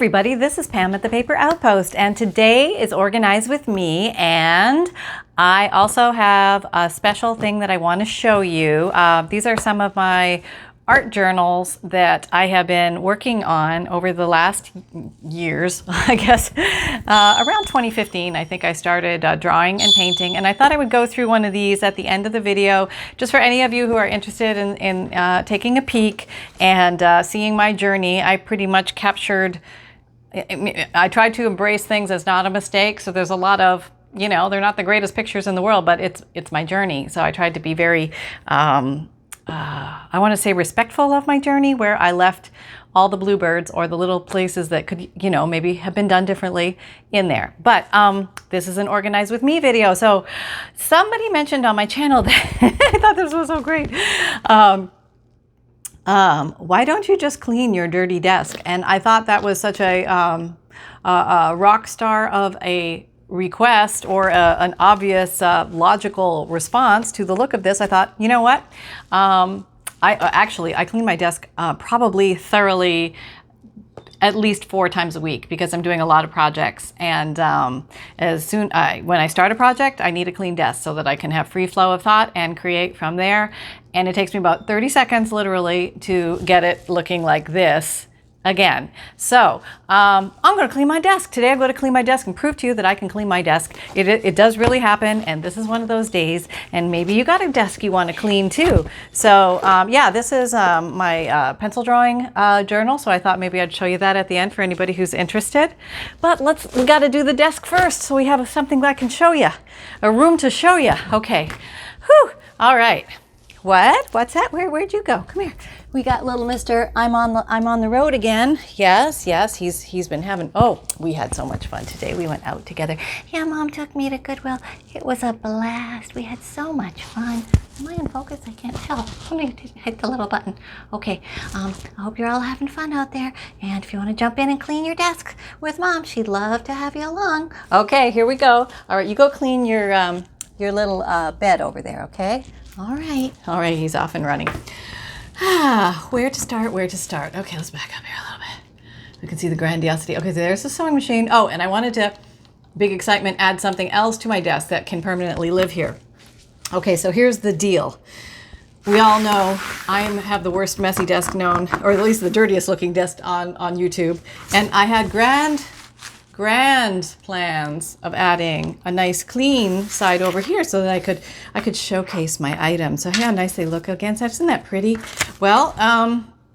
everybody, this is Pam at the Paper Outpost, and today is Organize with Me, and I also have a special thing that I want to show you. These are some of my art journals that I have been working on over the last years, I guess. Around 2015, I think I started drawing and painting, and I thought I would go through one of these at the end of the video, just for any of you who are interested in taking a peek and seeing my journey. I pretty much captured, I tried to embrace things as not a mistake, so there's a lot of, you know, they're not the greatest pictures in the world, but it's my journey. So I tried to be very, I want to say respectful of my journey, where I left all the bluebirds or the little places that could, you know, maybe have been done differently in there. But this is an Organize with Me video. So somebody mentioned on my channel that I thought this was so great. Why don't you just clean your dirty desk? And I thought that was such a rock star of a request, or an obvious logical response to the look of this. I thought, you know what? I clean my desk probably thoroughly at least 4 times a week, because I'm doing a lot of projects. And when I start a project, I need a clean desk so that I can have free flow of thought and create from there. And it takes me about 30 seconds literally to get it looking like this again. So I'm going to clean my desk. Today I'm going to clean my desk and prove to you that I can clean my desk. It does really happen, and this is one of those days, and maybe you got a desk you want to clean too. So yeah, this is my pencil drawing journal, so I thought maybe I'd show you that at the end for anybody who's interested. But we got to do the desk first, so we have something that I can show you, a room to show you. Okay. Whew. All right. What's that? Where'd you go? Come here. We got little Mr. I'm on the road again. Yes, he's been having, we had so much fun today. We went out together. Yeah, Mom took me to Goodwill. It was a blast. We had so much fun. Am I in focus? I can't tell. Let me hit the little button. Okay, I hope you're all having fun out there. And if you want to jump in and clean your desk with Mom, she'd love to have you along. Okay, here we go. All right, you go clean your little bed over there, okay? All right, he's off and running. Where to start? Okay, let's back up here a little bit. We can see the grandiosity. Okay, so there's the sewing machine. Oh, and I wanted to, big excitement, add something else to my desk that can permanently live here. Okay, so here's the deal. We all know I have the worst messy desk known, or at least the dirtiest looking desk on YouTube. And I had grand plans of adding a nice clean side over here so that I could showcase my items. So how nice they look against that. Isn't that pretty? Well,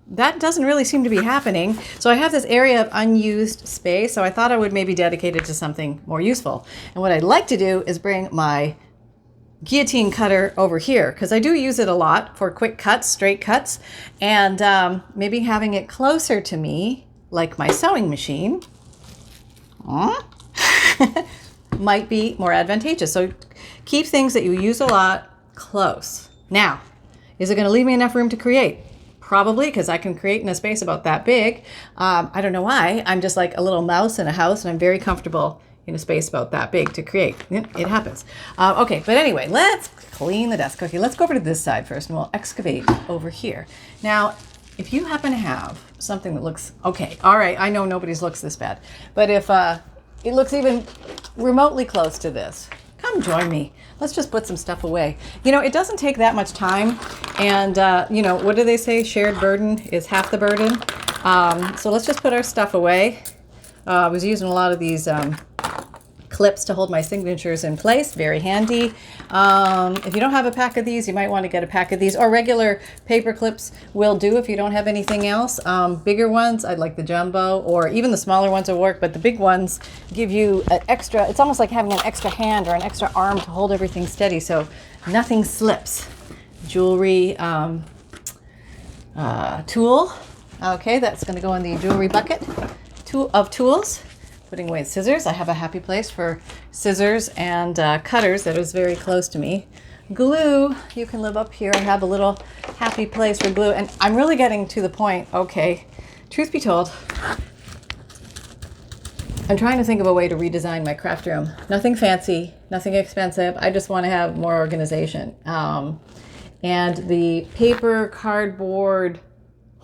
that doesn't really seem to be happening. So I have this area of unused space, so I thought I would maybe dedicate it to something more useful. And what I'd like to do is bring my guillotine cutter over here, because I do use it a lot for quick cuts, straight cuts, and maybe having it closer to me, like my sewing machine, might be more advantageous. So keep things that you use a lot close. Now, is it going to leave me enough room to create? Probably, because I can create in a space about that big. I don't know why. I'm just like a little mouse in a house, and I'm very comfortable in a space about that big to create. It happens. Okay, but anyway, let's clean the desk. Okay, let's go over to this side first, and we'll excavate over here. Now, if you happen to have something that looks, okay, all right, I know nobody's looks this bad, but if it looks even remotely close to this, come join me. Let's just put some stuff away. You know, it doesn't take that much time, and you know, what do they say? Shared burden is half the burden. So let's just put our stuff away. I was using a lot of these clips to hold my signatures in place. Very handy. If you don't have a pack of these, you might want to get a pack of these, or regular paper clips will do if you don't have anything else. Bigger ones, I'd like the jumbo, or even the smaller ones will work, but the big ones give you an extra, it's almost like having an extra hand or an extra arm to hold everything steady so nothing slips. Jewelry tool. Okay, that's going to go in the jewelry bucket of tools. Putting away scissors. I have a happy place for scissors and cutters that is very close to me. Glue, you can live up here. I have a little happy place for glue. And I'm really getting to the point, okay, truth be told, I'm trying to think of a way to redesign my craft room. Nothing fancy, nothing expensive. I just want to have more organization. And the paper, cardboard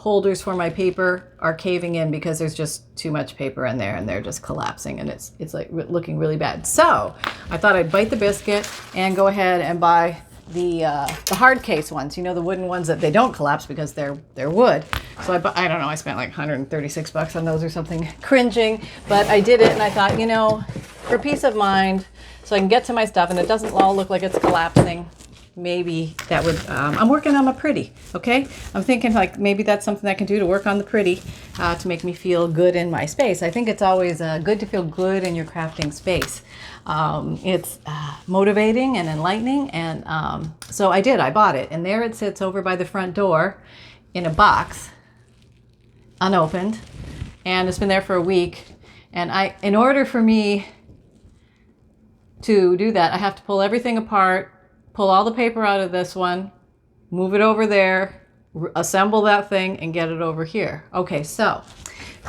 holders for my paper are caving in because there's just too much paper in there and they're just collapsing, and it's like looking really bad. So I thought I'd bite the biscuit and go ahead and buy the hard case ones, you know, the wooden ones that they don't collapse because they're wood. So I don't know, I spent like 136 bucks on those or something, cringing, but I did it, and I thought, you know, for peace of mind, so I can get to my stuff and it doesn't all look like it's collapsing. Maybe that would, I'm working on my pretty, okay? I'm thinking like maybe that's something I can do to work on the pretty, to make me feel good in my space. I think it's always good to feel good in your crafting space. It's motivating and enlightening, and so I bought it, and there it sits over by the front door in a box, unopened, and it's been there for a week. And in order for me to do that, I have to pull everything apart, pull all the paper out of this one, move it over there, assemble that thing, and get it over here. Okay, so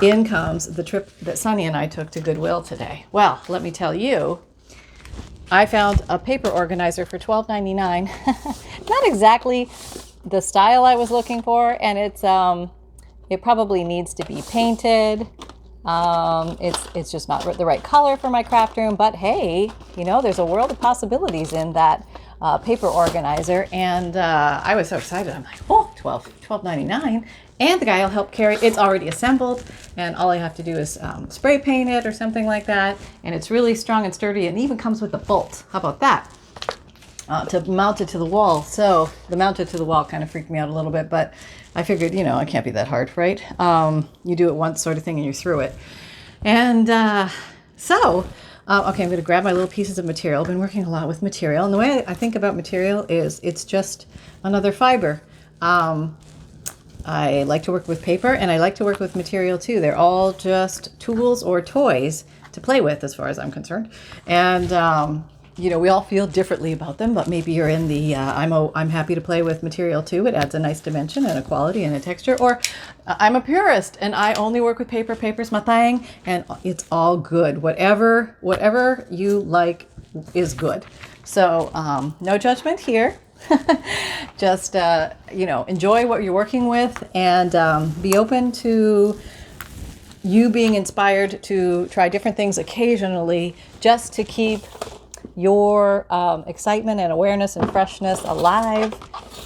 in comes the trip that Sunny and I took to Goodwill today. Well, let me tell you, I found a paper organizer for $12.99. Not exactly the style I was looking for, and it probably needs to be painted. It's just not the right color for my craft room, but hey, you know, there's a world of possibilities in that paper organizer, and I was so excited. I'm like, oh, $12.99, and the guy will help carry it. It's already assembled, and all I have to do is spray paint it or something like that, and it's really strong and sturdy, and even comes with a bolt. How about that? To mount it to the wall. So the mounted to the wall kind of freaked me out a little bit, but I figured, you know, it can't be that hard, right? You do it once sort of thing and you're through it. And okay, I'm going to grab my little pieces of material. I've been working a lot with material, and the way I think about material is it's just another fiber. I like to work with paper, and I like to work with material too. They're all just tools or toys to play with as far as I'm concerned. And you know, we all feel differently about them, but maybe you're in the I'm happy to play with material too. It adds a nice dimension and a quality and a texture. Or I'm a purist and I only work with paper. Paper's my thing, and it's all good. Whatever you like is good. So no judgment here. Just you know, enjoy what you're working with, and be open to you being inspired to try different things occasionally, just to keep your excitement and awareness and freshness alive,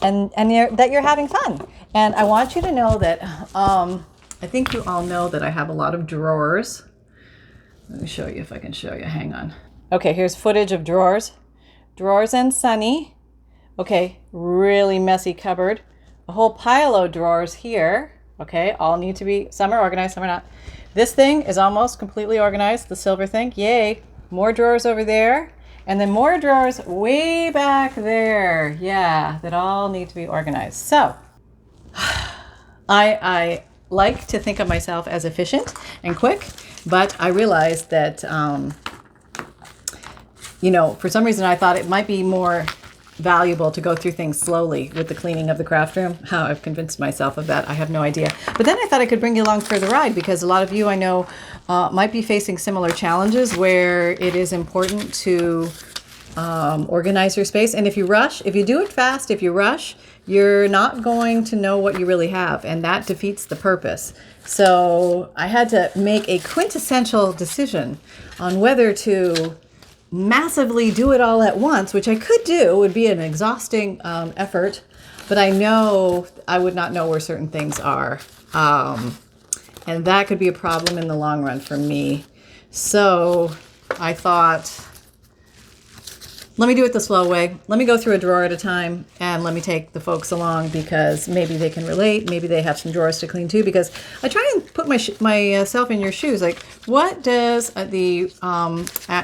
and that you're having fun. And I want you to know that I think you all know that I have a lot of drawers. Let me show you if I can show you. Hang on. Okay, here's footage of drawers and Sunny. Okay, really messy cupboard. A whole pile of drawers here. Okay, all need to be, some are organized, some are not. This thing is almost completely organized, the silver thing. Yay. More drawers over there. And then more drawers way back there. Yeah, that all need to be organized. So I like to think of myself as efficient and quick, but I realized that, you know, for some reason I thought it might be more valuable to go through things slowly with the cleaning of the craft room. How I've convinced myself of that, I have no idea. But then I thought I could bring you along for the ride, because a lot of you I know might be facing similar challenges where it is important to organize your space. And if you do it fast, if you rush, you're not going to know what you really have, and that defeats the purpose. So I had to make a quintessential decision on whether to massively do it all at once, which I could do, would be an exhausting effort, but I know I would not know where certain things are. And that could be a problem in the long run for me. So I thought, let me do it the slow way. Let me go through a drawer at a time, and let me take the folks along, because maybe they can relate. Maybe they have some drawers to clean too, because I try and put myself in your shoes. Like, what does the,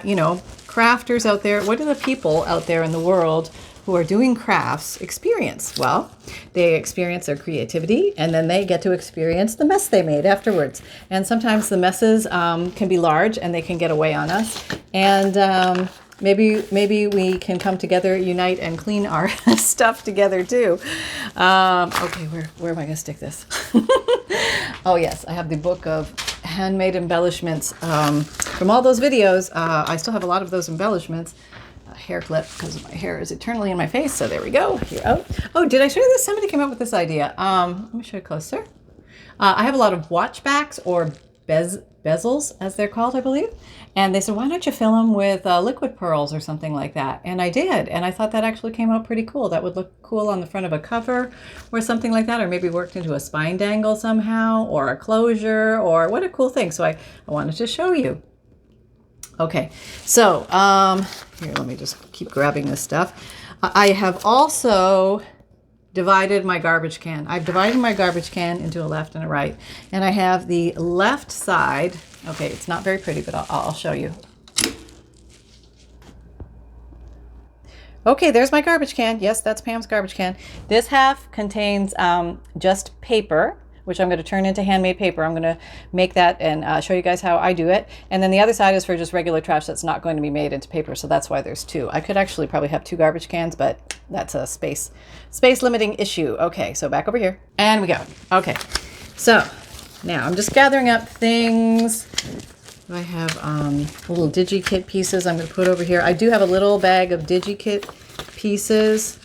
you know, crafters out there, what do the people out there in the world who are doing crafts experience? Well, they experience their creativity, and then they get to experience the mess they made afterwards. And sometimes the messes can be large, and they can get away on us. And maybe we can come together, unite, and clean our stuff together too. Okay, where am I going to stick this? Oh yes, I have the book of handmade embellishments from all those videos. I still have a lot of those embellishments. A hair clip, because my hair is eternally in my face. So there we go. Here. Oh, did I show you this? Somebody came up with this idea. Let me show you closer. I have a lot of watch backs or bezels, as they're called, I believe. And they said, why don't you fill them with liquid pearls or something like that? And I did. And I thought that actually came out pretty cool. That would look cool on the front of a cover or something like that, or maybe worked into a spine dangle somehow, or a closure, or what a cool thing. So I wanted to show you. Okay, so here, let me just keep grabbing this stuff. I have also divided my garbage can. I've divided my garbage can into a left and a right. And I have the left side. Okay, it's not very pretty, but I'll show you. Okay, there's my garbage can. Yes, that's Pam's garbage can. This half contains just paper, which I'm going to turn into handmade paper. I'm going to make that and show you guys how I do it. And then the other side is for just regular trash that's not going to be made into paper. So that's why there's two. I could actually probably have two garbage cans, but that's a space limiting issue. Okay, so back over here. And we go. Okay, so now I'm just gathering up things. I have little DigiKit pieces I'm going to put over here. I do have a little bag of DigiKit pieces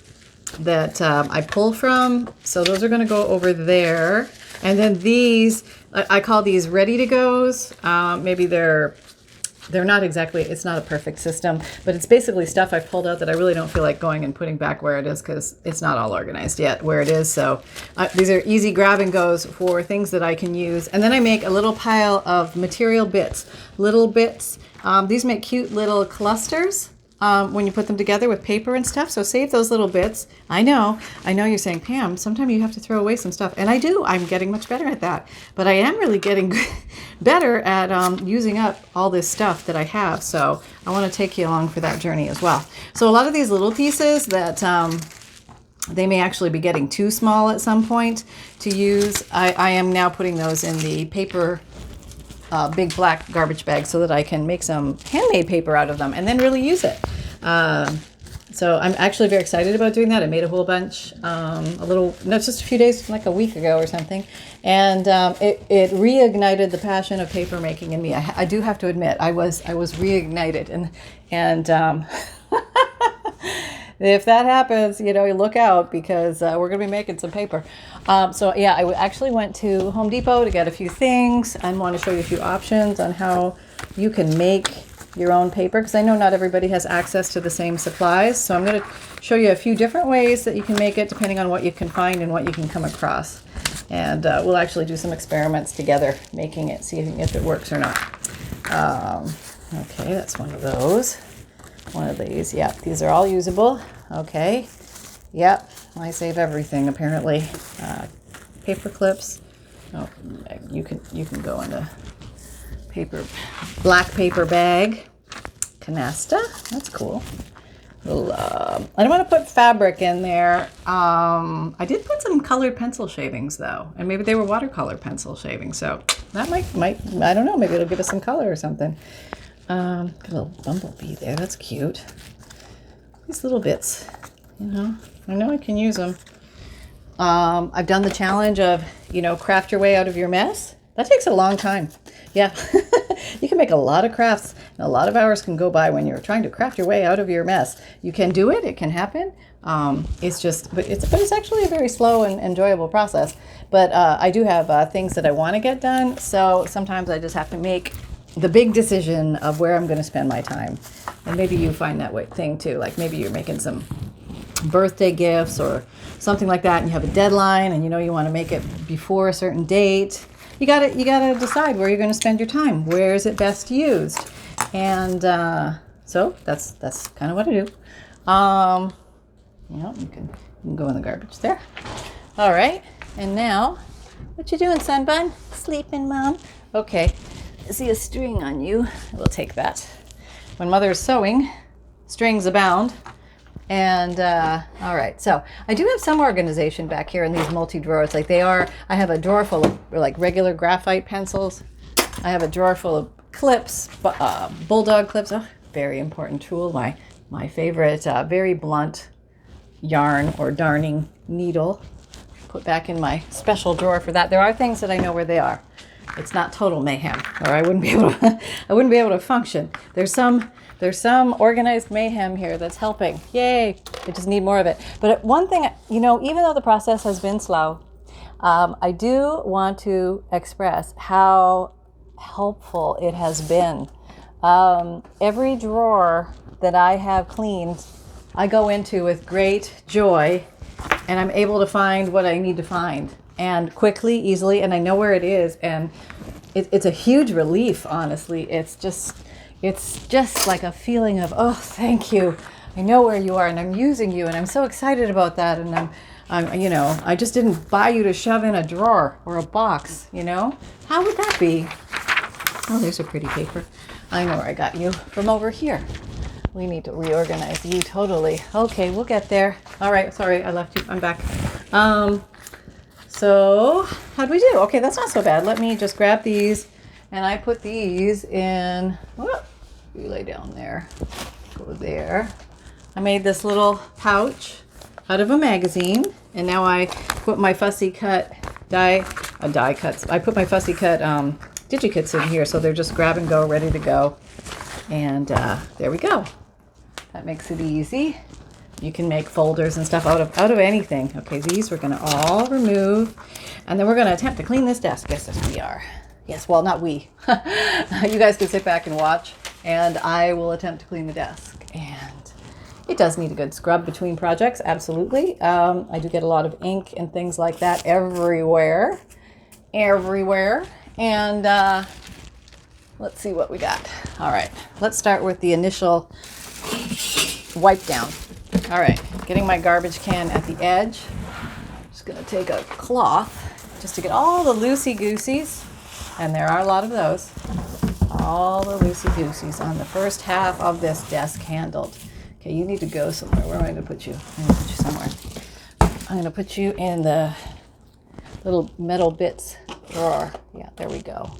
that I pull from. So those are going to go over there. And then these, I call these ready to goes. Maybe they're not exactly, it's not a perfect system, but it's basically stuff I've pulled out that I really don't feel like going and putting back where it is because it's not all organized yet where it is. So these are easy grab and goes for things that I can use. And then I make a little pile of material bits, little bits. These make cute little clusters. When you put them together with paper and stuff. So save those little bits. I know you're saying, Pam, sometimes you have to throw away some stuff. And I do. I'm getting much better at that. But I am really getting better at using up all this stuff that I have. So I want to take you along for that journey as well. So a lot of these little pieces that they may actually be getting too small at some point to use. I am now putting those in the paper big black garbage bag so that I can make some handmade paper out of them and then really use it. So I'm actually very excited about doing that. I made a whole bunch just a few days, like a week ago or something. And it reignited the passion of paper making in me. I do have to admit, I was reignited. And if that happens, you look out because we're going to be making some paper. So yeah, I actually went to Home Depot to get a few things and want to show you a few options on how you can make your own paper because I know not everybody has access to the same supplies. So I'm going to show you a few different ways that you can make it depending on what you can find and what you can come across. And we'll actually do some experiments together making it, seeing if it works or not. Okay, that's one of those. One of these. Yep, these are all usable. Okay. Yep, I save everything apparently. Paper clips. Oh, you can go in a black paper bag. Canasta. That's cool. Little, I don't want to put fabric in there. I did put some colored pencil shavings though, and maybe they were watercolor pencil shavings. So that might I don't know. Maybe it'll give us some color or something. Got a little bumblebee there. That's cute. These little bits, I know I can use them. I've done the challenge of, craft your way out of your mess. That takes a long time. Yeah, you can make a lot of crafts and a lot of hours can go by when you're trying to craft your way out of your mess. You can do it. It can happen. It's actually a very slow and enjoyable process. But I do have things that I want to get done. So sometimes I just have to make the big decision of where I'm going to spend my time. And maybe you find that thing too. Like maybe you're making some birthday gifts or something like that and you have a deadline and you want to make it before a certain date. You got to decide where you're going to spend your time. Where is it best used? And so that's kind of what I do. You can go in the garbage there. All right. And now, what you doing, son bun? Sleeping, Mom? Okay. I see a string on you. We'll take that. When mother is sewing, strings abound. And all right, so I do have some organization back here in these multi-drawers. Like I have a drawer full of regular graphite pencils. I have a drawer full of clips, bulldog clips. Oh, very important tool. My favorite, very blunt yarn or darning needle. Put back in my special drawer for that. There are things that I know where they are. It's not total mayhem, or I wouldn't be able to function. There's some organized mayhem here that's helping. Yay! I just need more of it. But one thing, even though the process has been slow, I do want to express how helpful it has been. Every drawer that I have cleaned, I go into with great joy, and I'm able to find what I need to find, and quickly, easily, and I know where it is, and it's a huge relief, honestly. It's just like a feeling of, oh, thank you. I know where you are, and I'm using you, and I'm so excited about that, and I just didn't buy you to shove in a drawer or a box, How would that be? Oh, there's a pretty paper. I know where I got you from over here. We need to reorganize you totally. Okay, we'll get there. All right, sorry, I left you. I'm back. So how'd we do? Okay, that's not so bad. Let me just grab these, and I put these in. Whoop, you lay down there. Go there. I made this little pouch out of a magazine, and now I put my fussy cut die cuts. I put my fussy cut digikits in here, so they're just grab and go, ready to go. And there we go. That makes it easy. You can make folders and stuff out of anything. Okay, these we're going to all remove, and then we're going to attempt to clean this desk. Yes, we are. Yes, well, not we. You guys can sit back and watch, and I will attempt to clean the desk. And it does need a good scrub between projects, absolutely. I do get a lot of ink and things like that everywhere. And let's see what we got. All right, let's start with the initial wipe down. All right, getting my garbage can at the edge. Just gonna take a cloth just to get all the loosey-gooseys, and there are a lot of those. All the loosey-gooseys on the first half of this desk handled. Okay, you need to go somewhere. Where am I gonna put you? I'm gonna put you somewhere. I'm gonna put you in the little metal bits drawer. Yeah, there we go.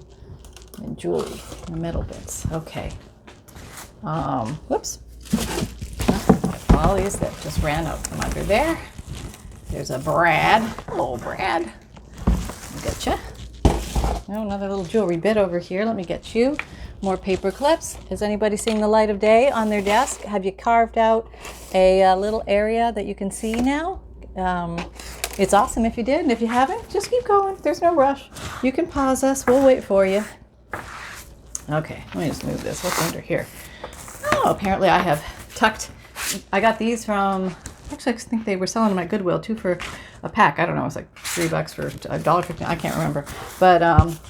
And jewelry, the metal bits. Okay. Whoops. All these that just ran out from under there. There's a Brad. Hello, Brad. I'll get you. Oh, another little jewelry bit over here. Let me get you. More paper clips. Is anybody seeing the light of day on their desk? Have you carved out a little area that you can see now? It's awesome if you did, and if you haven't, just keep going. There's no rush. You can pause us. We'll wait for you. Okay, let me just move this. What's under here? Oh, apparently I have tucked. I got these from, actually I think they were selling them at Goodwill too for a pack. I don't know, it was like $3 for $1.50. I can't remember. But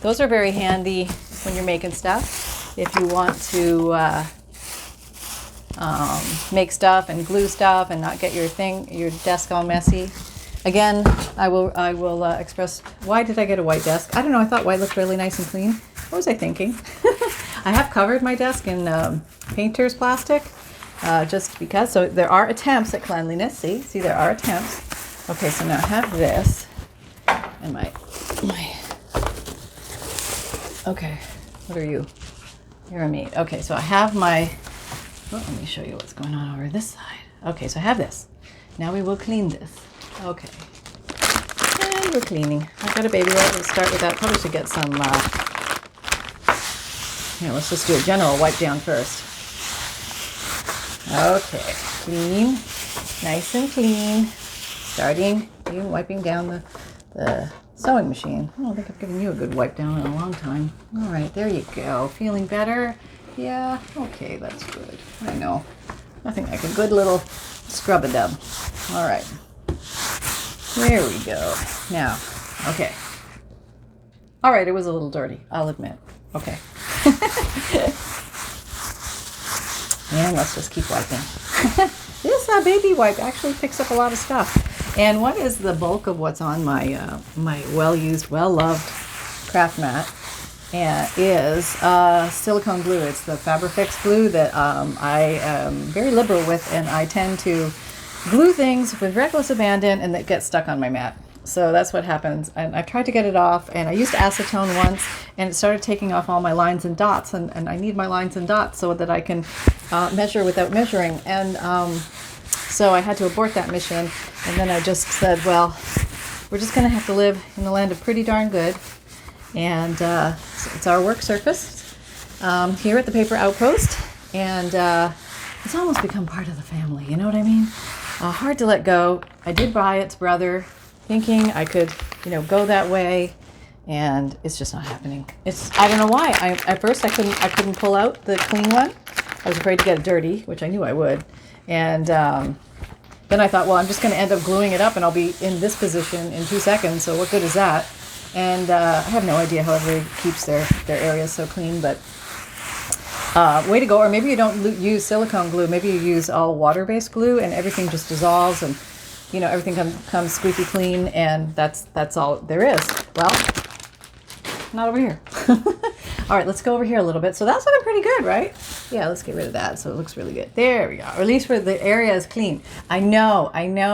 those are very handy when you're making stuff. If you want to make stuff and glue stuff and not get your desk all messy. Again, I will express, why did I get a white desk? I don't know, I thought white looked really nice and clean. What was I thinking? I have covered my desk in painter's plastic, just because. So there are attempts at cleanliness. See, there are attempts. Okay, so now I have this, and my. Okay, what are you? You're a meat. Okay, so I have my. Oh, let me show you what's going on over this side. Okay, so I have this. Now we will clean this. Okay, and we're cleaning. I've got a baby wipe. Let's start with that. Probably should get some. Let's just do a general wipe down first. Okay, clean, nice and clean. Starting, wiping down the sewing machine. I don't think I've given you a good wipe down in a long time. All right, there you go. Feeling better? Yeah, okay, that's good. I know. Nothing like a good little scrub-a-dub. All right, there we go. Now, okay. All right, it was a little dirty, I'll admit. Okay. And let's just keep wiping. This baby wipe actually picks up a lot of stuff. And what is the bulk of what's on my my well-used, well-loved craft mat is silicone glue. It's the Fabrifix glue that I am very liberal with, and I tend to glue things with reckless abandon, and that gets stuck on my mat. So that's what happens. And I tried to get it off, and I used acetone once, and it started taking off all my lines and dots, and I need my lines and dots so that I can measure without measuring. And so I had to abort that mission, and then I just said, well, we're just going to have to live in the land of pretty darn good. And it's our work surface here at the Paper Outpost, and it's almost become part of the family, you know what I mean? Hard to let go. I did buy its brother thinking I could, go that way, and it's just not happening. I don't know why. At first I couldn't pull out the clean one. I was afraid to get it dirty, which I knew I would. And then I thought, well, I'm just going to end up gluing it up and I'll be in this position in 2 seconds. So what good is that? And I have no idea how everybody keeps their areas so clean, but way to go. Or maybe you don't use silicone glue. Maybe you use all water-based glue and everything just dissolves and, everything comes squeaky clean, and that's all there is. Well, not over here. All right, let's go over here a little bit. So that's looking pretty good, right? Yeah, let's get rid of that so it looks really good. There we go. Or at least where the area is clean. I know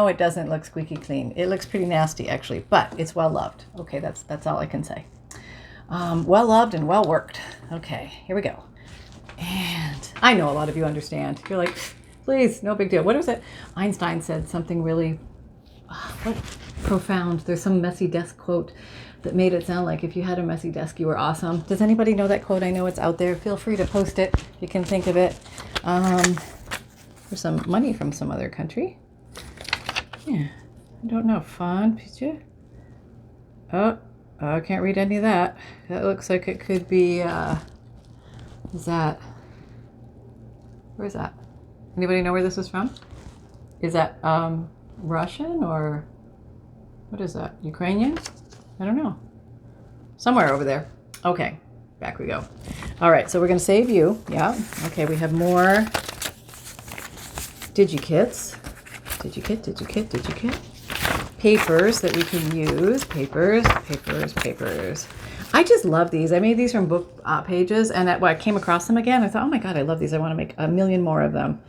it doesn't look squeaky clean. It looks pretty nasty, actually, but it's well loved. Okay, that's all I can say. Well loved and well worked. Okay, here we go. And I know a lot of you understand. You're like, please, no big deal. What was it? Einstein said something really profound. There's some messy desk quote that made it sound like if you had a messy desk, you were awesome. Does anybody know that quote? I know it's out there. Feel free to post it if you can think of it. For some money from some other country. Yeah, I don't know. Fun picture. Oh, I can't read any of that. That looks like it could be, is that, where is that? Anybody know where this is from? Is that Russian or what is that? Ukrainian? I don't know. Somewhere over there. Okay, back we go. All right, so we're going to save you. Yeah. Okay, we have more DigiKits. DigiKit. Papers that we can use. Papers. I just love these. I made these from book pages, and when I came across them again, I thought, oh my God, I love these. I want to make a million more of them.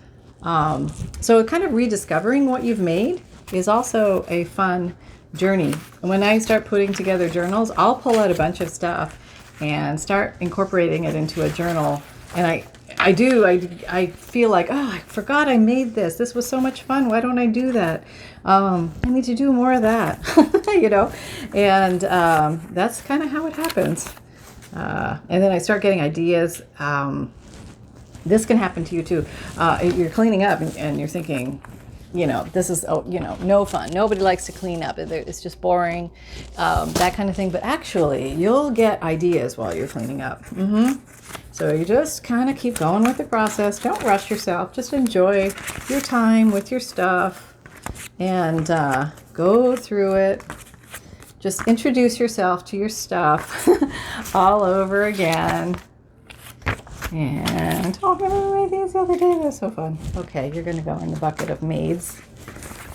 So kind of rediscovering what you've made is also a fun journey. And when I start putting together journals, I'll pull out a bunch of stuff and start incorporating it into a journal. And I feel like, oh, I forgot I made this. This was so much fun. Why don't I do that? I need to do more of that, and that's kind of how it happens. And then I start getting ideas. This can happen to you too. You're cleaning up and you're thinking, this is, no fun. Nobody likes to clean up. It's just boring, that kind of thing. But actually, you'll get ideas while you're cleaning up. So you just kind of keep going with the process. Don't rush yourself. Just enjoy your time with your stuff and go through it. Just introduce yourself to your stuff all over again. And I made these the other day. They're so fun. Okay, you're going to go in the bucket of maids.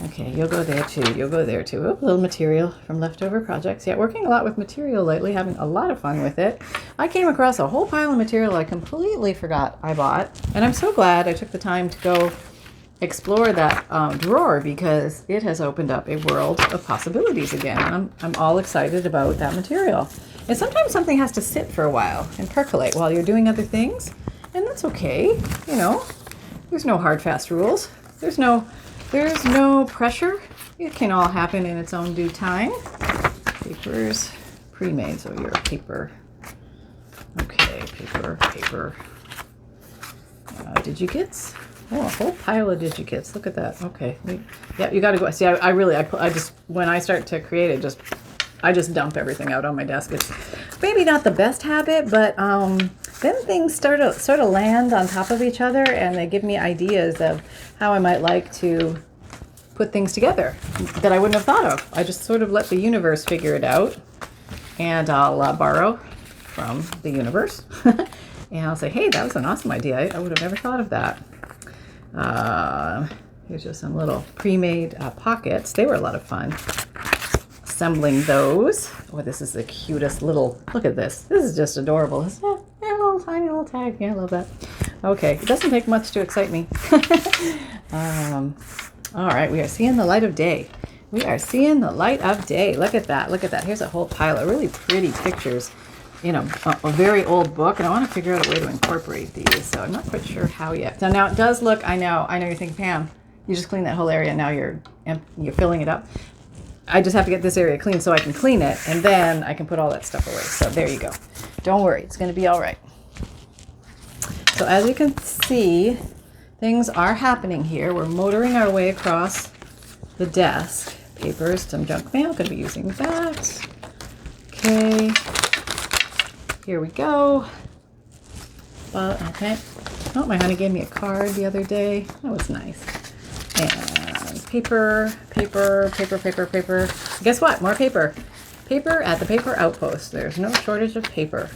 Okay, you'll go there too. Oh, a little material from leftover projects. Yeah, working a lot with material lately, having a lot of fun with it. I came across a whole pile of material I completely forgot I bought. And I'm so glad I took the time to go explore that drawer, because it has opened up a world of possibilities again. I'm all excited about that material. And sometimes something has to sit for a while and percolate while you're doing other things. And that's okay. There's no hard, fast rules. There's no pressure. It can all happen in its own due time. Papers, pre-made, so you're a paper. Okay, paper. DigiKits. Oh, a whole pile of DigiKits. Look at that. Okay. Yeah, you got to go. See, I just, when I start to create it, I just dump everything out on my desk. It's maybe not the best habit, but then things sort of land on top of each other, and they give me ideas of how I might like to put things together that I wouldn't have thought of. I just sort of let the universe figure it out, and I'll borrow from the universe, and I'll say, hey, that was an awesome idea. I would have never thought of that. Here's just some little pre-made pockets. They were a lot of fun. Assembling those. Oh, this is the cutest little, look at this. This is just adorable, isn't it? Yeah, a little tiny little tag. Yeah, I love that. Okay, it doesn't take much to excite me. All right, we are seeing the light of day. Look at that. Here's a whole pile of really pretty pictures in a very old book, and I want to figure out a way to incorporate these, so I'm not quite sure how yet. So now it does look, I know you're thinking, Pam, you just cleaned that whole area, and now you're filling it up. I just have to get this area clean so I can clean it, and then I can put all that stuff away. So there you go. Don't worry, it's going to be all right. So as you can see, things are happening here. We're motoring our way across the desk. papers, some junk mail. Going to be using that. Okay. Here we go. Okay. Oh, my honey gave me a card the other day. That was nice. And paper. Guess what? More paper. Paper at the Paper Outpost. There's no shortage of paper.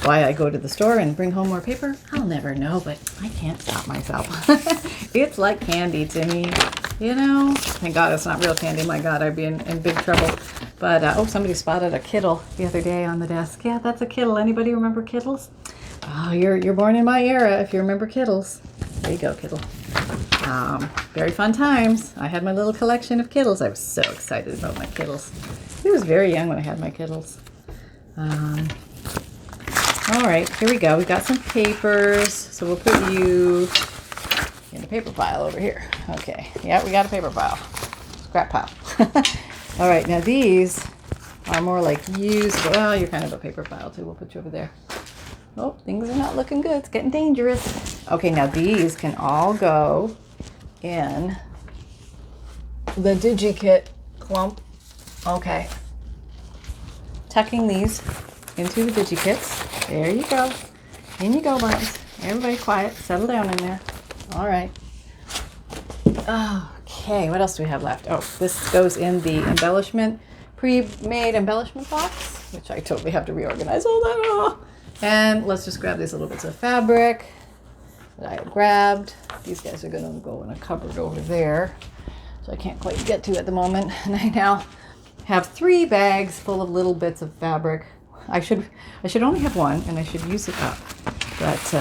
Why I go to the store and bring home more paper, I'll never know, but I can't stop myself. It's like candy to me, you know? Thank God it's not real candy. My God, I'd be in big trouble. But, oh, somebody spotted a Kittle the other day on the desk. Yeah, that's a Kittle. Anybody remember Kittles? Oh, you're born in my era if you remember Kittles. There you go, Kittle. Very fun times. I had my little collection of Kittles. I was so excited about my Kittles. I was very young when I had my Kittles. All right, here we go. We got some papers. So we'll put you in the paper pile over here. Okay, yeah, we got a paper pile. Scrap pile. All right, now these are more like used. Well, you're kind of a paper pile too. We'll put you over there. Oh, things are not looking good. It's getting dangerous. Okay, now these can all go in the DigiKit clump. Okay. Tucking these into the DigiKits. There you go. In you go, buttons. Everybody quiet. Settle down in there. All right. Okay, what else do we have left? Oh, this goes in the embellishment, pre-made embellishment box, which I totally have to reorganize all that. Oh. And let's just grab these little bits of fabric that I grabbed. These guys are going to go in a cupboard over there, so I can't quite get to at the moment. And I now have 3 bags full of little bits of fabric. I should only have one, and I should use it up, but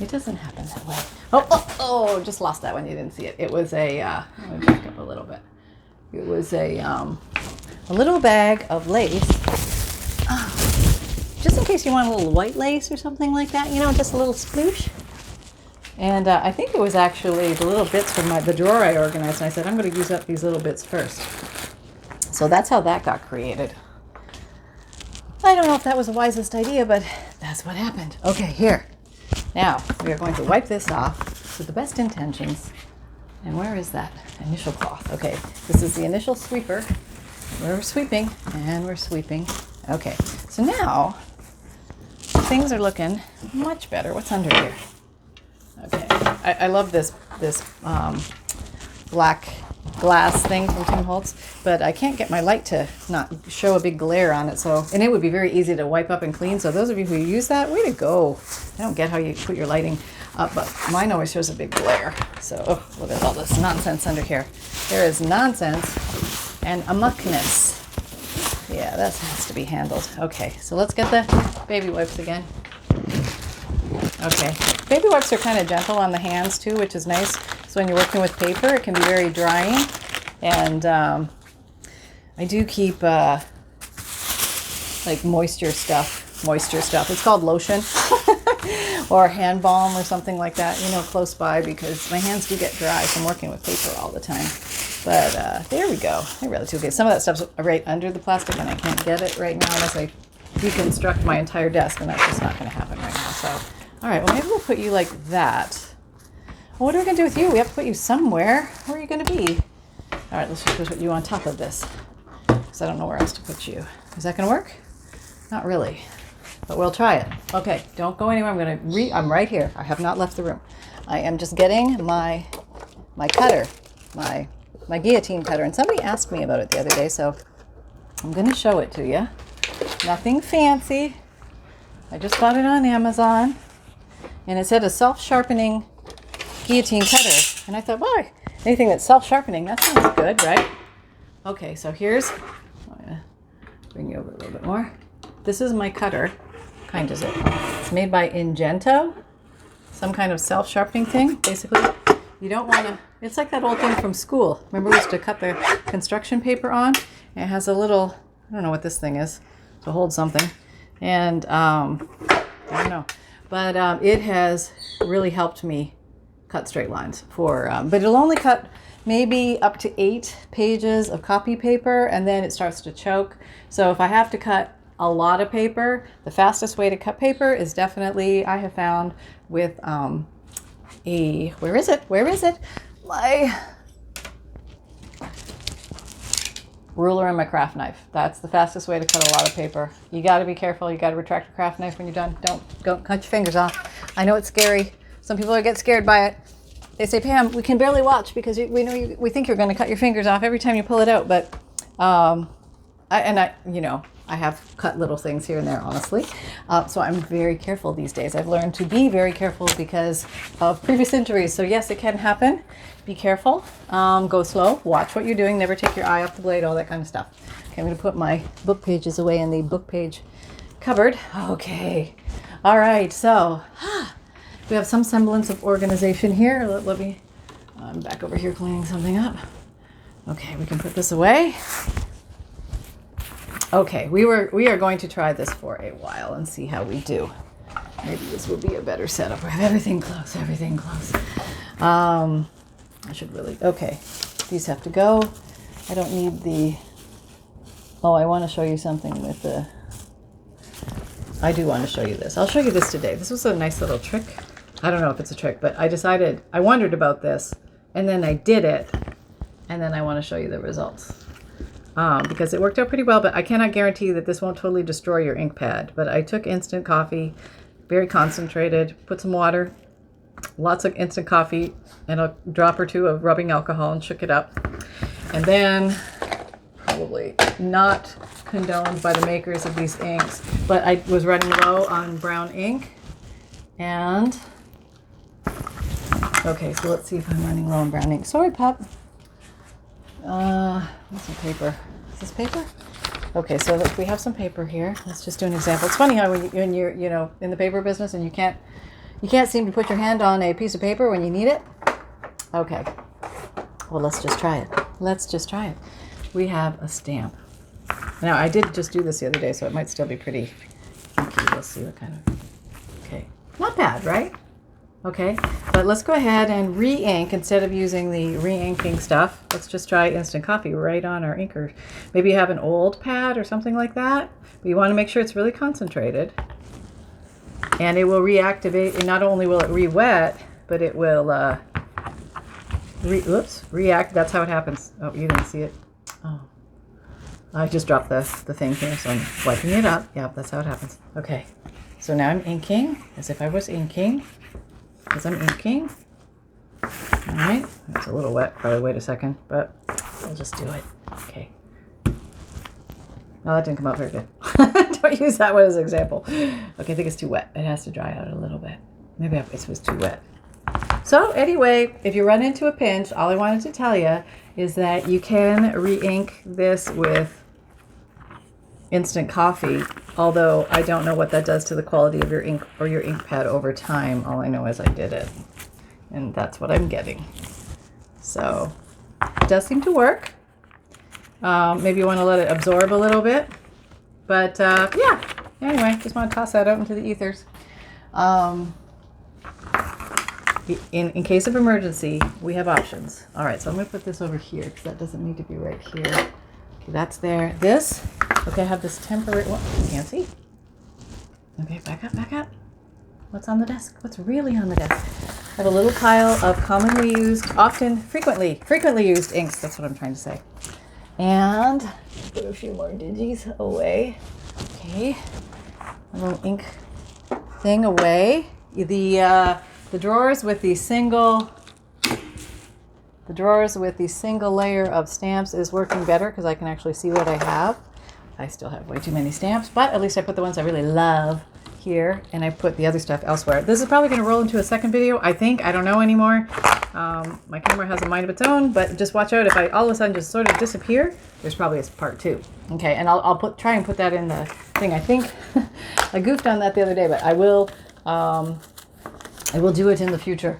it doesn't happen that way. Oh! Just lost that one. You didn't see it. It was a. Let me back up a little bit. It was a little bag of lace. Just in case you want a little white lace or something like that, you know, just a little sploosh. And I think it was actually the little bits from the drawer I organized, and I said, I'm going to use up these little bits first. So that's how that got created. I don't know if that was the wisest idea, but that's what happened. Okay, here. Now, we are going to wipe this off with the best intentions. And where is that initial cloth? Okay, this is the initial sweeper. We're sweeping, and we're sweeping. Okay, so now things are looking much better. What's under here? Okay, I love this black glass thing from Tim Holtz, but I can't get my light to not show a big glare on it. So, and it would be very easy to wipe up and clean. So those of you who use that, way to go. I don't get how you put your lighting up, but mine always shows a big glare. So, oh, look at all this nonsense under here. There is nonsense and amuckness. Yeah, that has to be handled. Okay, so let's get the baby wipes again. Okay, baby wipes are kind of gentle on the hands too, which is nice. So when you're working with paper, it can be very drying. And I do keep like moisture stuff. It's called lotion or hand balm or something like that, you know, close by, because my hands do get dry from working with paper all the time. But there we go. They're relatively good. Some of that stuff's right under the plastic, and I can't get it right now unless I deconstruct my entire desk, and that's just not going to happen right now. So, all right, well, maybe we'll put you like that. Well, what are we going to do with you? We have to put you somewhere. Where are you going to be? All right, let's just put you on top of this, because I don't know where else to put you. Is that going to work? Not really, but we'll try it. Okay, don't go anywhere. I'm right here. I have not left the room. I am just getting my cutter, my guillotine cutter, and somebody asked me about it the other day, so I'm going to show it to you. Nothing fancy. I just bought it on Amazon, and it said a self-sharpening guillotine cutter, and I thought, why? Anything that's self-sharpening, that sounds good, right? Okay, so here's, I'm going to bring you over a little bit more. This is my cutter. What kind is it? It's made by Ingento, some kind of self-sharpening thing. Basically, you don't want to, it's like that old thing from school. Remember we used to cut the construction paper on? It has a little, I don't know what this thing is, to hold something. And I don't know, but it has really helped me cut straight lines for, but it'll only cut maybe up to 8 pages of copy paper, and then it starts to choke. So if I have to cut a lot of paper, the fastest way to cut paper is definitely, I have found, with where is it? My ruler and my craft knife. That's the fastest way to cut a lot of paper. You got to be careful. You got to retract your craft knife when you're done. Don't cut your fingers off. I know it's scary. Some people get scared by it. They say, Pam, we can barely watch because we think you're going to cut your fingers off every time you pull it out. But I have cut little things here and there, honestly. So I'm very careful these days. I've learned to be very careful because of previous injuries. So yes, it can happen. Be careful. Go slow. Watch what you're doing. Never take your eye off the blade, all that kind of stuff. Okay, I'm going to put my book pages away in the book page cupboard. Okay. All right. So we have some semblance of organization here. Let me, I'm back over here cleaning something up. Okay, we can put this away. Okay, we are going to try this for a while and see how we do. Maybe this will be a better setup. I have everything close, everything close. I should really, okay, these have to go. I don't need the, oh, I want to show you something with the, I do want to show you this. I'll show you this today. This was a nice little trick. I don't know if it's a trick, but I wondered about this, and then I did it, and then I want to show you the results. Because it worked out pretty well, but I cannot guarantee that this won't totally destroy your ink pad. But I took instant coffee, very concentrated, put some water, lots of instant coffee, and a drop or two of rubbing alcohol and shook it up. And then, probably not condoned by the makers of these inks, but I was running low on brown ink. And, okay, so let's see if I'm running low on brown ink. Sorry, pup. What's some paper? Is this paper? Okay, so if we have some paper here, let's just do an example. It's funny how when you're in the paper business and you can't seem to put your hand on a piece of paper when you need it. Okay, well, let's just try it. Let's just try it. We have a stamp. Now, I did just do this the other day, so it might still be pretty funky. We'll see what kind of, okay. Not bad, right? Okay, but let's go ahead and re-ink instead of using the re-inking stuff. Let's just try instant coffee right on our inker. Maybe you have an old pad or something like that, but you want to make sure it's really concentrated. And it will reactivate, and not only will it re-wet, but it will react. That's how it happens. Oh, you didn't see it. Oh, I just dropped the thing here, so I'm wiping it up. Yeah, that's how it happens. Okay, so now I'm inking as if I was inking. As I'm inking. All right, it's a little wet, probably wait a second, but I'll just do it. Okay. No, that didn't come out very good. Don't use that one as an example. Okay, I think it's too wet. It has to dry out a little bit. Maybe it was too wet. So anyway, if you run into a pinch, all I wanted to tell you is that you can re-ink this with instant coffee, although I don't know what that does to the quality of your ink or your ink pad over time. All I know is I did it, and that's what I'm getting. So it does seem to work. Maybe you want to let it absorb a little bit, but yeah, anyway, just want to toss that out into the ethers. In case of emergency, we have options. All right, so I'm going to put this over here because that doesn't need to be right here. Okay, that's there. This, okay, I have this temporary, what, can't see. Okay, back up, back up. What's on the desk? What's really on the desk? I have a little pile of commonly used, frequently used inks. That's what I'm trying to say. And put a few more digis away. Okay, a little ink thing away. The drawers with the single layer of stamps is working better because I can actually see what I have. I still have way too many stamps, but at least I put the ones I really love here, and I put the other stuff elsewhere. This is probably going to roll into a second video, I think. I don't know anymore. My camera has a mind of its own, but just watch out if I all of a sudden just sort of disappear. There's probably a part 2. Okay, and I'll try and put that in the thing. I think I goofed on that the other day, but I will do it in the future.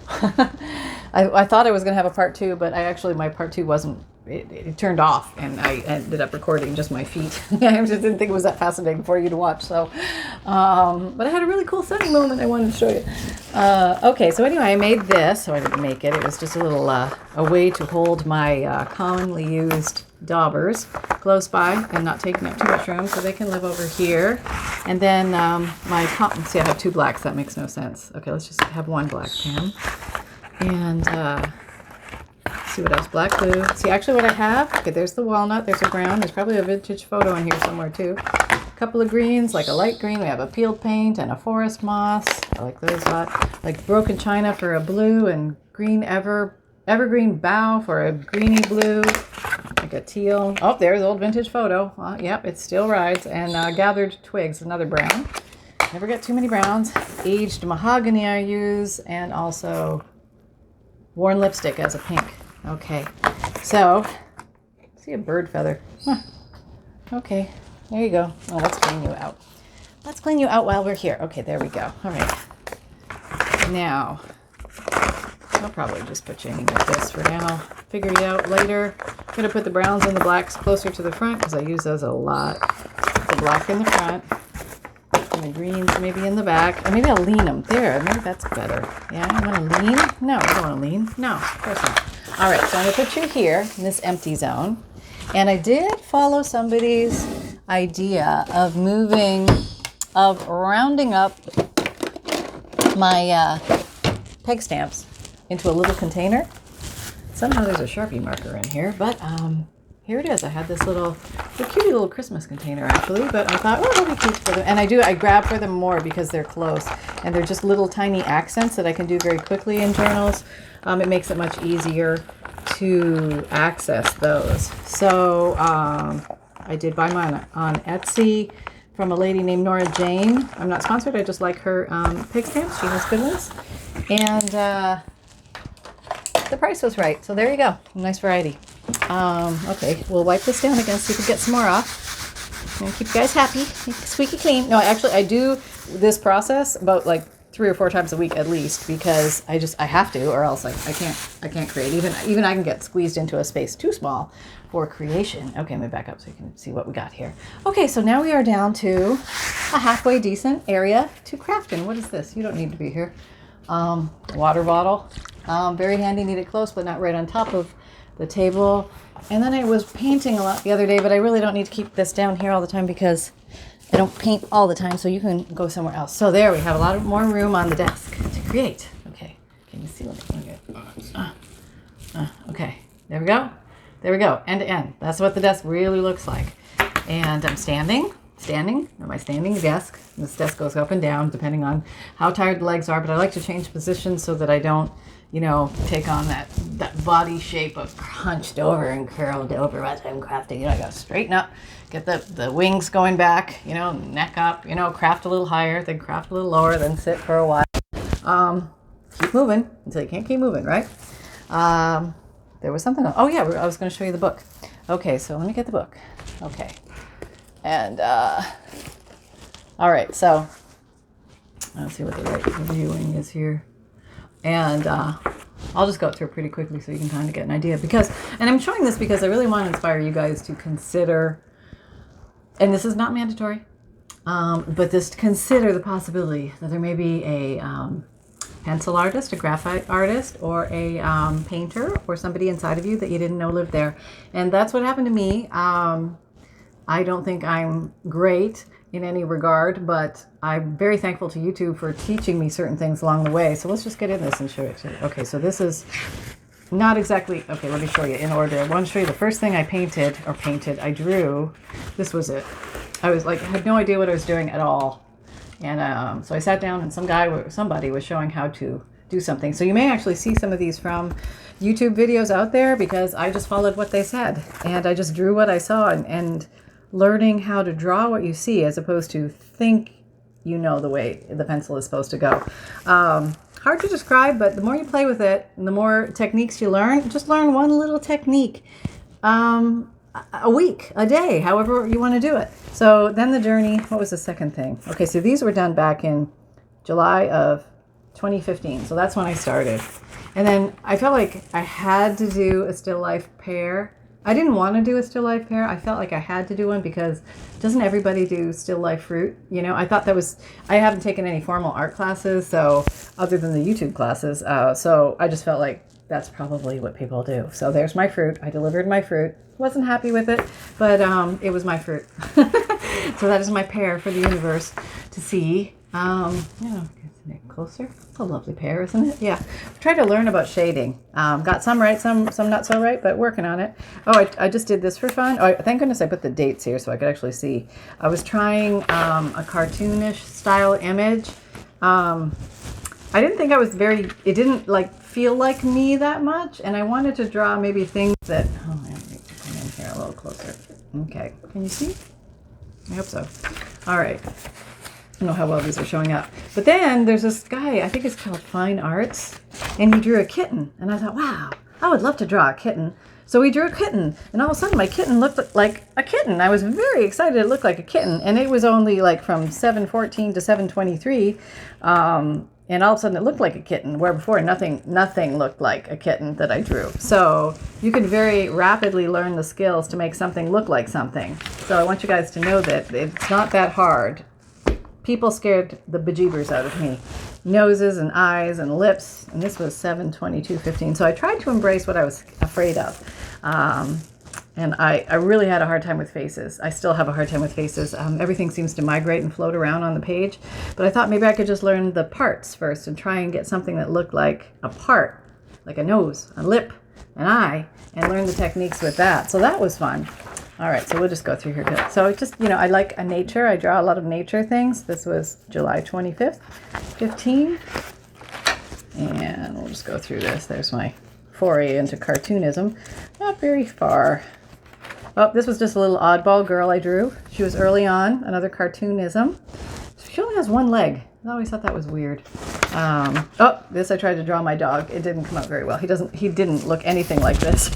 I thought I was going to have a part 2, but my part 2 wasn't, it turned off, and I ended up recording just my feet. I just didn't think it was that fascinating for you to watch. So, but I had a really cool setting moment I wanted to show you. Okay, so anyway, I made this. So I didn't make it. It was just a little, a way to hold my commonly used daubers close by and not taking up too much room, so they can live over here. And then see, I have 2 blacks. That makes no sense. Okay, let's just have 1 black pen. And Let's see what else. Black glue. See, actually what I have, okay, there's the walnut, there's a brown, there's probably a vintage photo in here somewhere too. A couple of greens, like a light green. We have a peeled paint and a forest moss. I like those a lot. Like broken china for a blue, and green evergreen bough for a greeny blue. Like a teal. Oh, there's the old vintage photo. Yep, it still rides. And gathered twigs, another brown. Never get too many browns. Aged mahogany I use, and also worn lipstick as a pink. Okay, so see a bird feather. Huh. Okay, there you go. Oh, let's clean you out. Let's clean you out while we're here. Okay, there we go. All right. Now, I'll probably just put you in with this for now. Figure it out later. I'm going to put the browns and the blacks closer to the front because I use those a lot. The black in the front. And the greens maybe in the back. Or maybe I'll lean them. There, maybe that's better. Yeah, you want to lean? No, I don't want to lean. No, of course not. All right, so I'm going to put you here in this empty zone. And I did follow somebody's idea of rounding up my peg stamps into a little container. Somehow there's a Sharpie marker in here, but here it is. I had this cute little Christmas container actually, but I thought, oh, that'll be cute for them. And I grab for them more because they're close, and they're just little tiny accents that I can do very quickly in journals. It makes it much easier to access those. So I did buy mine on Etsy from a lady named Nora Jane. I'm not sponsored. I just like her pig stamps. She has good ones. And the price was right. So there you go. Nice variety. Okay, we'll wipe this down again so you can get some more off. And keep you guys happy. Squeaky clean. No, actually, I do this process about like 3 or 4 times a week at least, because I have to, or else I can't create. Even I can get squeezed into a space too small for creation. Okay, let me back up so you can see what we got here. Okay, so now we are down to a halfway decent area to craft in. What is this? You don't need to be here. Water bottle. Very handy, need it close, but not right on top of the table. And then I was painting a lot the other day, but I really don't need to keep this down here all the time because I don't paint all the time, so you can go somewhere else. So there, we have a lot more room on the desk to create. Okay, can you see what I get? Okay, there we go. There we go, end to end. That's what the desk really looks like. And I'm standing at my standing desk. This desk goes up and down depending on how tired the legs are, but I like to change positions so that I don't, take on that body shape of hunched over and curled over as I'm crafting. I gotta straighten up, get the wings going back, neck up, craft a little higher, then craft a little lower, then sit for a while. Keep moving until you can't keep moving, right? There was something else. Oh yeah, I was gonna show you the book. Okay, so let me get the book. Okay. And, all right, so let's see what the right viewing is here. And I'll just go through it pretty quickly so you can kind of get an idea. And I'm showing this because I really want to inspire you guys to consider, and this is not mandatory, but just consider the possibility that there may be a pencil artist, a graphite artist, or a painter, or somebody inside of you that you didn't know lived there. And that's what happened to me. I don't think I'm great in any regard, but I'm very thankful to YouTube for teaching me certain things along the way. So let's just get in this and show it to you. Okay, so this is not exactly, okay, let me show you in order. I want to show you the first thing I I drew. This was it. I had no idea what I was doing at all. And so I sat down and somebody was showing how to do something. So you may actually see some of these from YouTube videos out there because I just followed what they said. And I just drew what I saw, and learning how to draw what you see as opposed to think the way the pencil is supposed to go. Hard to describe, but the more you play with it and the more techniques you learn, just learn one little technique a week, a day, however you want to do it. So then the journey, what was the second thing? Okay, so these were done back in July of 2015. So that's when I started. And then I felt like I had to do a still life pair. I didn't want to do a still life pair. I felt like I had to do one because doesn't everybody do still life fruit? I thought I haven't taken any formal art classes, so other than the YouTube classes. So I just felt like that's probably what people do. So there's my fruit. I delivered my fruit. Wasn't happy with it, but it was my fruit. So that is my pair for the universe to see. Closer. It's a lovely pair, isn't it? Yeah. Try to learn about shading. Got some right, some not so right, but working on it. Oh, I just did this for fun. Oh, thank goodness I put the dates here so I could actually see. I was trying a cartoonish style image. I didn't think I was very, it didn't like feel like me that much, and I wanted to draw maybe things that, oh, let me come in here a little closer. Okay, can you see? I hope so. All right. I don't know how well these are showing up. But then there's this guy, I think it's called Fine Arts, and he drew a kitten. And I thought, wow, I would love to draw a kitten. So we drew a kitten, and all of a sudden my kitten looked like a kitten. I was very excited it looked like a kitten, and it was only like from 7:14 to 7:23, and all of a sudden it looked like a kitten, where before nothing looked like a kitten that I drew. So you can very rapidly learn the skills to make something look like something. So I want you guys to know that it's not that hard. People scared the bejeebers out of me. Noses and eyes and lips. And this was 7/22/15. So I tried to embrace what I was afraid of. And I really had a hard time with faces. I still have a hard time with faces. Everything seems to migrate and float around on the page. But I thought maybe I could just learn the parts first and try and get something that looked like a part, like a nose, a lip, an eye, and learn the techniques with that. So that was fun. All right, so we'll just go through here. So it just, I like a nature. I draw a lot of nature things. This was July 25th, 15. And we'll just go through this. There's my foray into cartoonism. Not very far. Oh, this was just a little oddball girl I drew. She was early on, another cartoonism. She only has one leg. I always thought that was weird. Oh, this I tried to draw my dog. It didn't come out very well. He didn't look anything like this.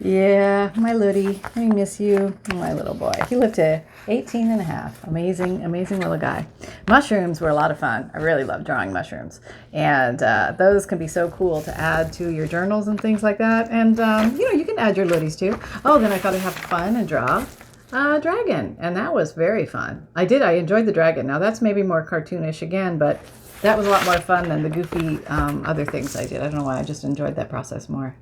Yeah, my Luddy, I miss you, my little boy. He lived to 18 and a half. Amazing little guy. Mushrooms were a lot of fun. I really love drawing mushrooms. And those can be so cool to add to your journals and things like that. And, you can add your Luddies too. Oh, then I thought I'd have fun and draw a dragon. And that was very fun. I enjoyed the dragon. Now that's maybe more cartoonish again, but that was a lot more fun than the goofy other things I did. I don't know why, I just enjoyed that process more.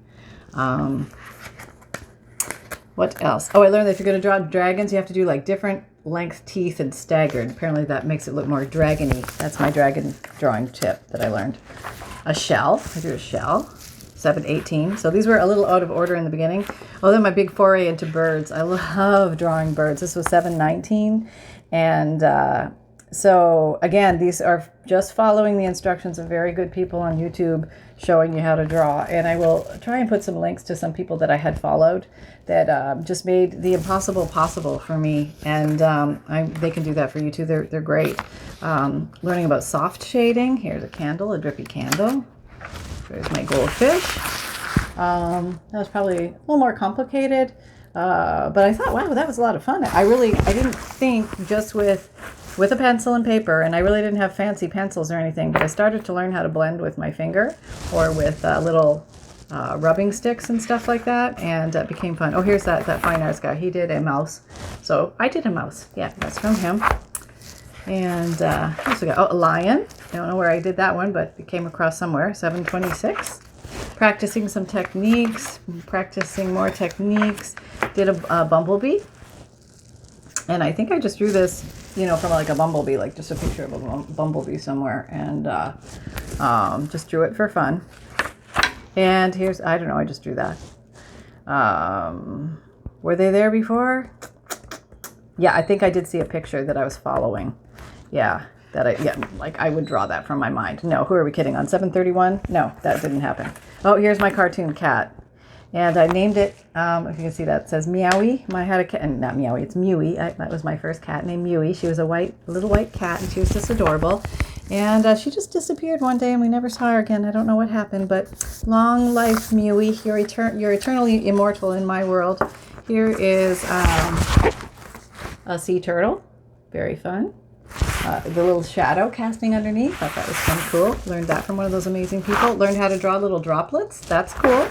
What else? Oh, I learned that if you're going to draw dragons, you have to do like different length teeth and staggered. Apparently that makes it look more dragony. That's my dragon drawing tip that I learned. A shell. I drew a shell. 7/18. So these were a little out of order in the beginning. Oh, then my big foray into birds. I love drawing birds. This was 7/19. And so again, these are just following the instructions of very good people on YouTube showing you how to draw. And I will try and put some links to some people that I had followed that just made the impossible possible for me. And they can do that for you too. They're great. Learning about soft shading. Here's a candle, a drippy candle. There's my goldfish. That was probably a little more complicated. But I thought, wow, that was a lot of fun. I didn't think just with a pencil and paper, and I really didn't have fancy pencils or anything, but I started to learn how to blend with my finger or with little rubbing sticks and stuff like that, and it became fun. Oh, here's that Fine Arts guy. He did a mouse. So I did a mouse. Yeah, that's from him. And what else we got? Oh, a lion. I don't know where I did that one, but it came across somewhere. 7/26. Practicing some techniques, practicing more techniques. Did a bumblebee. And I think I just drew this, from like a bumblebee, like just a picture of a bumblebee somewhere. And just drew it for fun. And here's, I don't know, I just drew that. Were they there before? Yeah, I think I did see a picture that I was following. Yeah, I would draw that from my mind. No, who are we kidding? On 7/31? No, that didn't happen. Oh, here's my cartoon cat. And I named it, if you can see that, it says Meowie. I had a cat, and not Meowie, it's Mewie. That was my first cat named Mewie. She was a little white cat, and she was just adorable. And she just disappeared one day, and we never saw her again. I don't know what happened, but long life, Mewie. You're eternally immortal in my world. Here is a sea turtle. Very fun. The little shadow casting underneath. I thought that was kind of cool. Learned that from one of those amazing people. Learned how to draw little droplets. That's cool.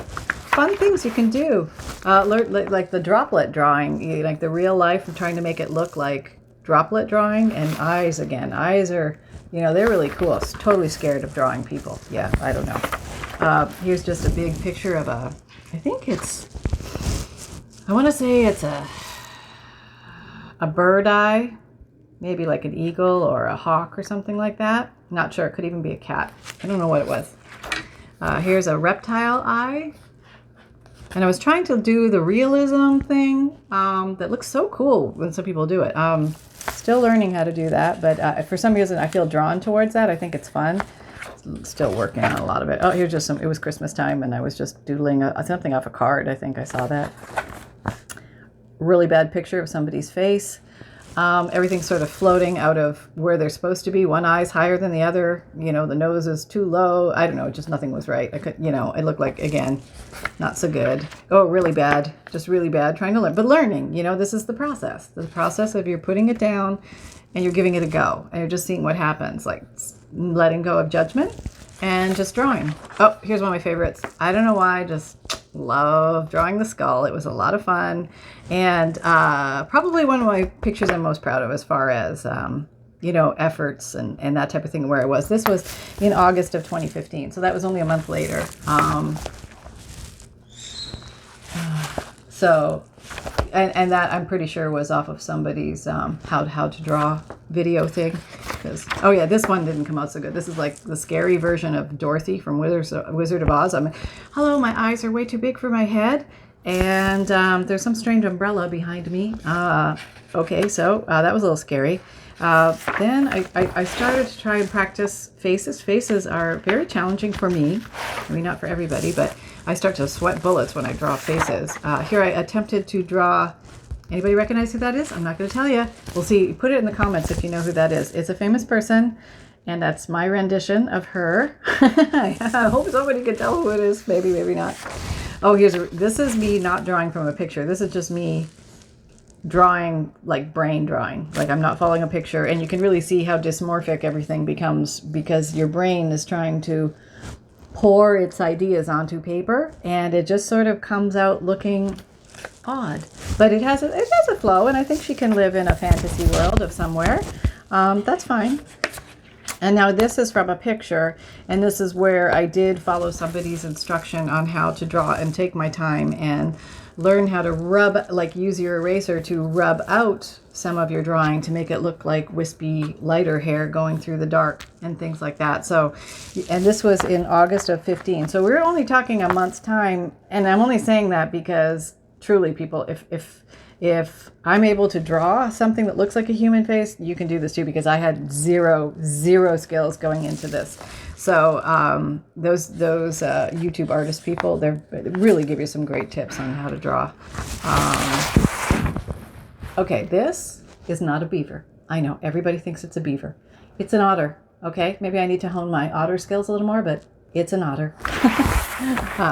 Fun things you can do. Learn like the droplet drawing, like the real life. I'm trying to make it look like droplet drawing. And eyes again. Eyes are, they're really cool. Totally scared of drawing people. Yeah, I don't know. Here's just a big picture of I want to say it's a bird eye. maybe like an eagle or a hawk or something like that. Not sure. It could even be a cat. I don't know what it was. Here's a reptile eye. And I was trying to do the realism thing that looks so cool when some people do it. Still learning how to do that, but for some reason I feel drawn towards that. I think it's fun. Still working on a lot of it. Oh, here's just some, it was Christmas time and I was just doodling something off a card. I think I saw that. Really bad picture of somebody's face. Everything's sort of floating out of where they're supposed to be. One eye's higher than the other. You know, the nose is too low. I don't know. Just nothing was right. I could, you know, it looked like, again, not so good. Oh, really bad. Just really bad. Trying to learn. But learning, you know, this is the process. The process of you're putting it down and you're giving it a go. And you're just seeing what happens. Like letting go of judgment and just drawing. Oh, here's one of my favorites. I don't know why. Just love drawing the skull. It was a lot of fun. And probably one of my pictures I'm most proud of as far as, you know, efforts and that type of thing where I was. This was in August of 2015. So that was only a month later. So, and that I'm pretty sure was off of somebody's how to draw video thing. Because, oh yeah, this one didn't come out so good. This is like the scary version of Dorothy from Wizard of Oz. Hello, my eyes are way too big for my head. And there's some strange umbrella behind me. Okay, so that was a little scary. Then I started to try and practice faces. Faces are very challenging for me. I mean, not for everybody, but I start to sweat bullets when I draw faces. Here I attempted to draw. Anybody recognize who that is? I'm not going to tell you. We'll see. Put it in the comments if you know who that is. It's a famous person, and that's my rendition of her. I hope somebody can tell who it is. Maybe, maybe not. Oh, this is me not drawing from a picture. This is just me drawing, like brain drawing. Like I'm not following a picture, and you can really see how dysmorphic everything becomes because your brain is trying to pour its ideas onto paper, and it just sort of comes out looking odd. But it has a flow, and I think she can live in a fantasy world of somewhere. That's fine. And now this is from a picture, and this is where I did follow somebody's instruction on how to draw and take my time and learn how to rub, like use your eraser to rub out some of your drawing to make it look like wispy, lighter hair going through the dark and things like that. So, and this was in August of 15. So we're only talking a month's time, and I'm only saying that because truly, people, if I'm able to draw something that looks like a human face, you can do this too, because I had zero skills going into this. So those YouTube artist people, they really give you some great tips on how to draw. Okay, this is not a beaver. I know, everybody thinks it's a beaver. It's an otter, okay? Maybe I need to hone my otter skills a little more, but it's an otter.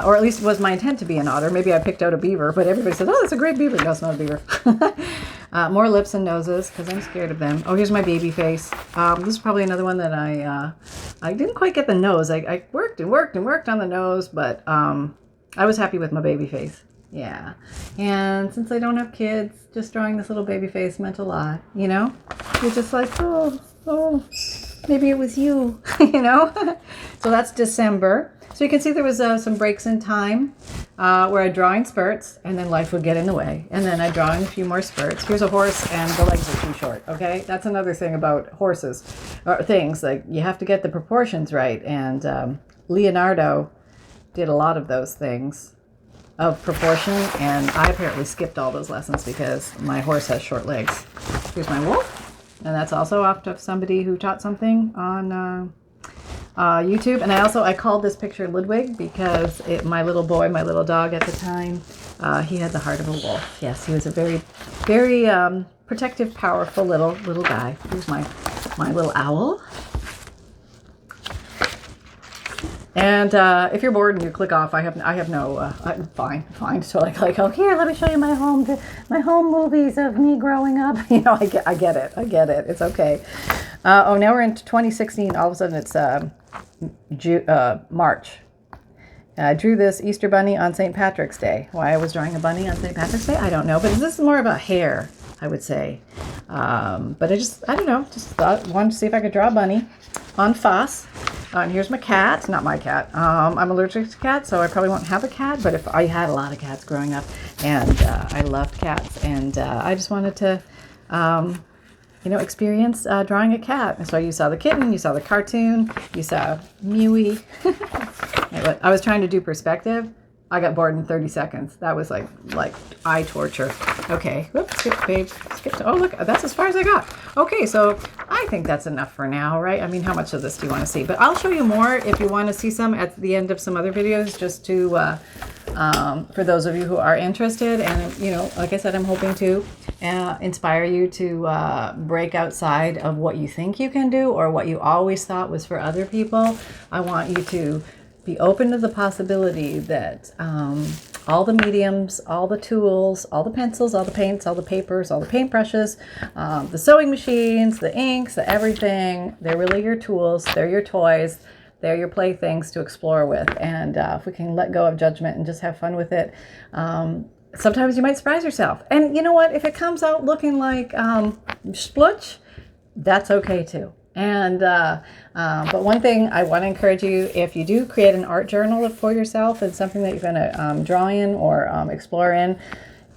Or at least it was my intent to be an otter. Maybe I picked out a beaver, but everybody says, oh, that's a great beaver. No, it's not a beaver. More lips and noses, because I'm scared of them. Oh, here's my baby face. This is probably another one that I didn't quite get the nose. I worked and worked and worked on the nose, but I was happy with my baby face. Yeah. And since I don't have kids, just drawing this little baby face meant a lot, you know? You're just like, oh, maybe it was you, you know? So that's December. So you can see there was some breaks in time where I'd draw in spurts, and then life would get in the way. And then I'd draw in a few more spurts. Here's a horse, and the legs are too short, okay? That's another thing about horses, or things. Like, you have to get the proportions right. And Leonardo did a lot of those things of proportion, and I apparently skipped all those lessons because my horse has short legs. Here's my wolf, and that's also off of somebody who taught something on YouTube. And I called this picture Ludwig because my little boy, my little dog at the time, he had the heart of a wolf. Yes, he was a very, very protective, powerful little guy. Here's my little owl. And if you're bored and you click off, I have no, fine. So like, oh, here, let me show you my home movies of me growing up. You know, I get it. It's okay. Oh, now we're in 2016. All of a sudden it's March. I drew this Easter bunny on St. Patrick's Day. Why I was drawing a bunny on St. Patrick's Day, I don't know. But this is more about hair, I would say. But I don't know. Just wanted to see if I could draw a bunny on Foss. And here's my cat. Not my cat. I'm allergic to cats, so I probably won't have a cat. But if I had a lot of cats growing up, and I loved cats, and I just wanted to experience drawing a cat. So you saw the kitten, you saw the cartoon, you saw Mewy. I was trying to do perspective. I got bored in 30 seconds. That was like eye torture. Okay, whoops, skip, babe, skip. Oh, look, that's as far as I got. Okay, so I think that's enough for now, right? I mean, how much of this do you want to see? But I'll show you more if you want to see some at the end of some other videos, just to, for those of you who are interested. And, like I said, I'm hoping to inspire you to break outside of what you think you can do or what you always thought was for other people. I want you to be open to the possibility that all the mediums, all the tools, all the pencils, all the paints, all the papers, all the paintbrushes, the sewing machines, the inks, the everything, they're really your tools, they're your toys, they're your playthings to explore with. And if we can let go of judgment and just have fun with it, sometimes you might surprise yourself. And you know what? If it comes out looking like splutch, that's okay too. And but one thing I want to encourage you, if you do create an art journal for yourself and something that you're going to draw in or explore in,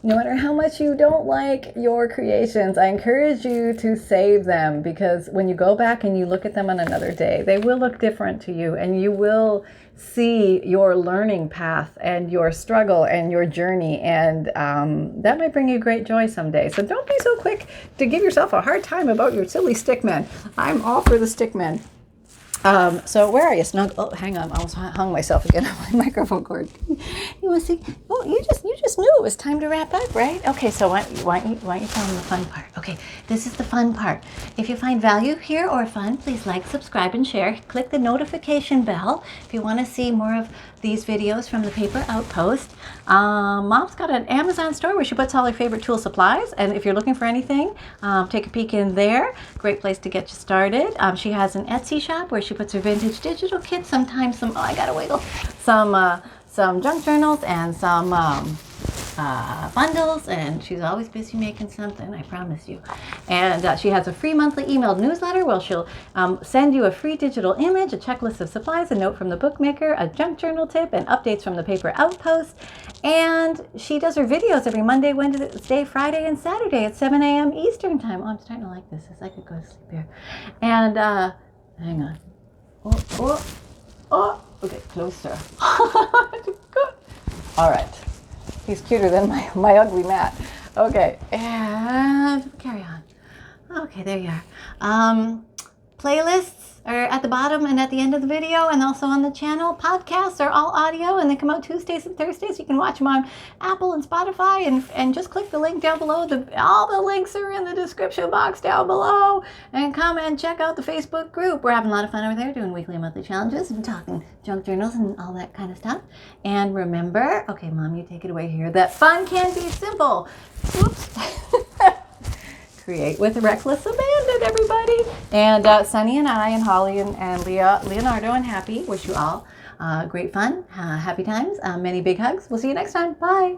no matter how much you don't like your creations, I encourage you to save them, because when you go back and you look at them on another day, they will look different to you, and you will see your learning path and your struggle and your journey, and that might bring you great joy someday. So don't be so quick to give yourself a hard time about your silly stickmen. I'm all for the stickmen. So where are you, Snug? Oh, hang on. I almost hung myself again on my microphone cord. You want to see? Oh, you just knew it was time to wrap up, right? Okay, so why don't you tell them the fun part? Okay, this is the fun part. If you find value here or fun, please like, subscribe, and share. Click the notification bell if you want to see more of these videos from the Paper Outpost. Mom's got an Amazon store where she puts all her favorite tool supplies, and if you're looking for anything, take a peek in there. Great place to get you started. She has an Etsy shop where she puts her vintage digital kits, sometimes some, oh, I gotta wiggle, some junk journals and some bundles, and she's always busy making something, I promise you. And she has a free monthly emailed newsletter where she'll send you a free digital image, a checklist of supplies, a note from the bookmaker, a junk journal tip, and updates from the Paper Outpost. And she does her videos every Monday, Wednesday, Friday, and Saturday at 7 a.m. Eastern time. Oh, I'm starting to like this. I could go to sleep here. And hang on. Oh, okay, closer. All right. He's cuter than my ugly mat. Okay, and carry on. Okay, there you are. Playlists are at the bottom and at the end of the video, and also on the channel. Podcasts are all audio, and they come out Tuesdays and Thursdays. You can watch them on Apple and Spotify, and just click the link down below. All the links are in the description box down below. And come and check out the Facebook group. We're having a lot of fun over there, doing weekly and monthly challenges and talking junk journals and all that kind of stuff. And remember, okay, Mom, you take it away here, that fun can be simple. Whoops. Create with reckless abandon, everybody. And Sunny and I and Holly and Leonardo and Happy wish you all great fun, happy times, many big hugs. We'll see you next time. Bye.